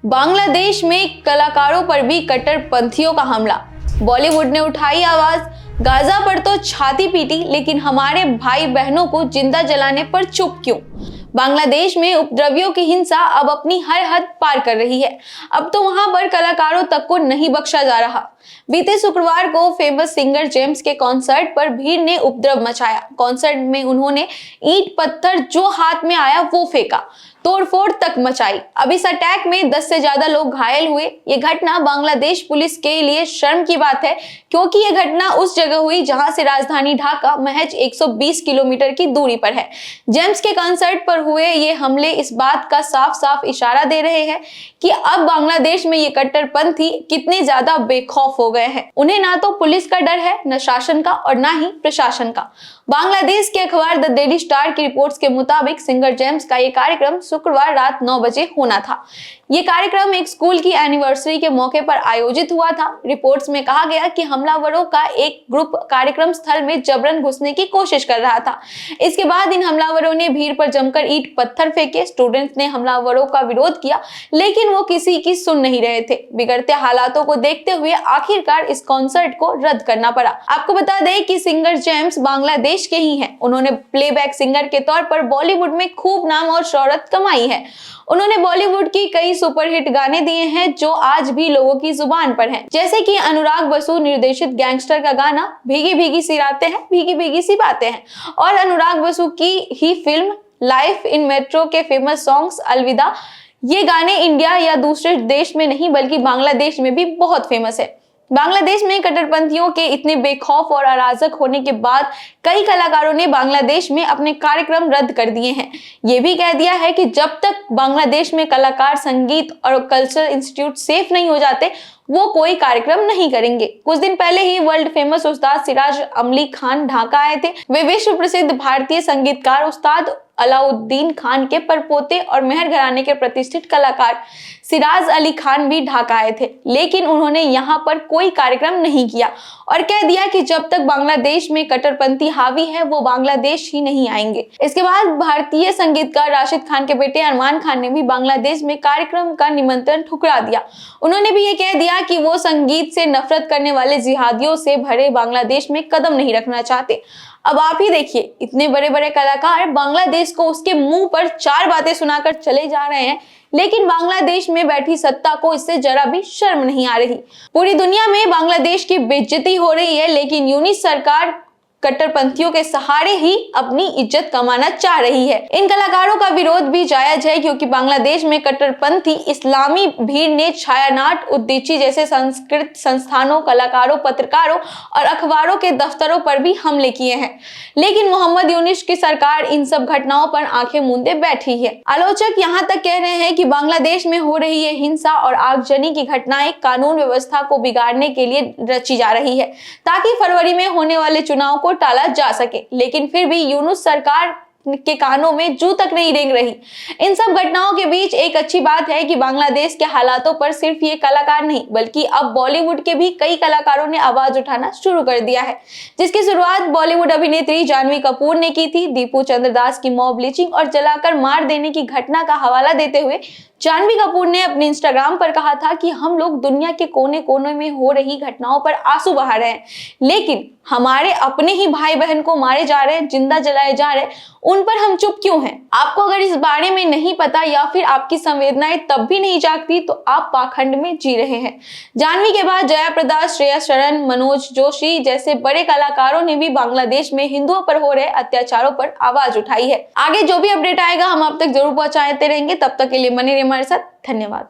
बांग्लादेश में कलाकारों पर भी कट्टरपंथियों का हमला। बॉलीवुड ने उठाई आवाज, गाजा पर तो छाती पीटी, लेकिन हमारे भाई बहनों को जिंदा जलाने पर चुप क्यों? बांग्लादेश में उपद्रवियों की हिंसा अब अपनी हर हद पार कर रही है। अब तो वहां पर कलाकारों तक को नहीं बख्शा जा रहा। बीते शुक्रवार को फेमस सिंगर जेम्स के कॉन्सर्ट पर भीड़ ने उपद्रव मचाया। कॉन्सर्ट में उन्होंने ईंट पत्थर जो हाथ में आया वो फेंका, तोड़फोड़ तक मचाई। अब इस अटैक में 10 से ज्यादा लोग घायल हुए। ये घटना बांग्लादेश पुलिस के लिए शर्म की बात है, क्योंकि ये घटना उस जगह हुई जहां से राजधानी ढाका महज 120 किलोमीटर की दूरी पर है। जेम्स के कॉन्सर्ट पर हुए ये हमले इस बात का साफ साफ इशारा दे रहे हैं कि अब बांग्लादेश में ये कट्टरपंथी कितने ज्यादा बेखौफ हो गए हैं। उन्हें ना तो पुलिस का डर है, न शासन का और ना ही प्रशासन का। बांग्लादेश के अखबार द डेली स्टार की रिपोर्ट्स के मुताबिक सिंगर जेम्स का ये कार्यक्रम शुक्रवार रात 9 बजे होना था। ये कार्यक्रम एक स्कूल की एनिवर्सरी के मौके पर आयोजित हुआ था। रिपोर्ट्स में कहा गया कि हमलावरों का एक ग्रुप कार्यक्रम स्थल में जबरन घुसने की कोशिश कर रहा था। इसके बाद इन हमलावरों ने भीड़ पर जमकर ईंट पत्थर फेंके। स्टूडेंट्स ने हमलावरों का विरोध किया, लेकिन वो किसी की सुन नहीं रहे थे। बिगड़ते हालातों को देखते हुए आखिरकार इस कॉन्सर्ट को रद्द करना पड़ा। आपको बता दें कि सिंगर जेम्स बांग्लादेश के ही हैं। उन्होंने प्लेबैक सिंगर के तौर पर बॉलीवुड में खूब नाम और शोहरत कमाई है। उन्होंने बॉलीवुड की कई सुपरहिट गाने दिए हैं जो आज भी लोगों की जुबान पर हैं, जैसे कि अनुराग बसु निर्देशित गैंगस्टर का गाना भीगी भीगी सी रातें हैं, भीगी भीगी सी बातें हैं, और अनुराग बसु की ही फिल्म लाइफ इन मेट्रो के फेमस सॉन्ग्स अलविदा। ये गाने इंडिया या दूसरे देश में नहीं बल्कि बांग्लादेश में भी बहुत फेमस है। बांग्लादेश में कट्टरपंथियों के इतने बेखौफ और अराजक होने के बाद कई कलाकारों ने बांग्लादेश में अपने कार्यक्रम रद्द कर दिए हैं। ये भी कह दिया है कि जब तक बांग्लादेश में कलाकार, संगीत और कल्चरल इंस्टीट्यूट सेफ नहीं हो जाते, वो कोई कार्यक्रम नहीं करेंगे। कुछ दिन पहले ही वर्ल्ड फेमस उस्ताद सिराज अली खान ढाका आए थे। वे विश्व प्रसिद्ध भारतीय संगीतकार उस्ताद अलाउद्दीन खान के परपोते और मेहर घराने के प्रतिष्ठित कलाकार सिराज अली खान भी ढाका आए थे, लेकिन उन्होंने यहाँ पर कोई कार्यक्रम नहीं किया और कह दिया कि जब तक बांग्लादेश में कट्टरपंथी हावी है वो बांग्लादेश ही नहीं आएंगे। इसके बाद भारतीय संगीतकार राशिद खान के बेटे अरमान खान ने भी बांग्लादेश में कार्यक्रम का निमंत्रण ठुकरा दिया। उन्होंने भी ये कह दिया कि वो संगीत से नफरत करने वाले जिहादियों से भरे बांग्लादेश में कदम नहीं रखना चाहते। अब आप ही देखिए, इतने बड़े बड़े कलाकार बांग्लादेश को उसके मुंह पर 4 बातें सुनाकर चले जा रहे हैं, लेकिन बांग्लादेश में बैठी सत्ता को इससे जरा भी शर्म नहीं आ रही। पूरी दुनिया में बांग्लादेश की बेइज्जती हो रही है, लेकिन यूनिस सरकार कट्टरपंथियों के सहारे ही अपनी इज्जत कमाना चाह रही है। इन कलाकारों का विरोध भी जायज है, क्योंकि बांग्लादेश में कट्टरपंथी इस्लामी भीड़ ने छायानाट, उद्दीची जैसे संस्कृत संस्थानों, कलाकारों, पत्रकारों और अखबारों के दफ्तरों पर भी हमले किए हैं। लेकिन मोहम्मद यूनिस की सरकार इन सब घटनाओं पर आंखें मूंदे बैठी है। आलोचक यहाँ तक कह रहे हैं कि बांग्लादेश में हो रही ये हिंसा और आगजनी की घटनाएं कानून व्यवस्था को बिगाड़ने के लिए रची जा रही है, ताकि फरवरी में होने वाले चुनाव को टाला जा सके। लेकिन फिर भी यूनुस सरकार के कानों में जू तक नहीं रेंग रही। इन सब घटनाओं के बीच एक अच्छी बात है कि बांग्लादेश के हालातों पर सिर्फ ये कलाकार नहीं बल्कि अब बॉलीवुड के भी कई कलाकारों ने आवाज उठाना शुरू कर दिया है, जिसकी शुरुआत बॉलीवुड अभिनेत्री जानवी कपूर ने की थी। दीपू चंद्रदास की मॉब लिंचिंग और जलाकर मार देने की घटना का हवाला देते हुए जानवी कपूर ने अपने इंस्टाग्राम पर कहा था कि हम लोग दुनिया के कोने कोने में हो रही घटनाओं पर आंसू बहा रहे हैं, लेकिन हमारे अपने ही भाई बहन को मारे जा रहे हैं, जिंदा जलाए जा रहे हैं, उन पर हम चुप क्यों हैं? आपको अगर इस बारे में नहीं पता या फिर आपकी संवेदनाएं तब भी नहीं जागती तो आप पाखंड में जी रहे हैं। जानवी के बाद जया प्रदा, श्रेया शरण, मनोज जोशी जैसे बड़े कलाकारों ने भी बांग्लादेश में हिंदुओं पर हो रहे अत्याचारों पर आवाज उठाई है। आगे जो भी अपडेट आएगा हम आप तक जरूर पहुंचाते रहेंगे। तब तक के लिए बने रहिए हमारे साथ। धन्यवाद।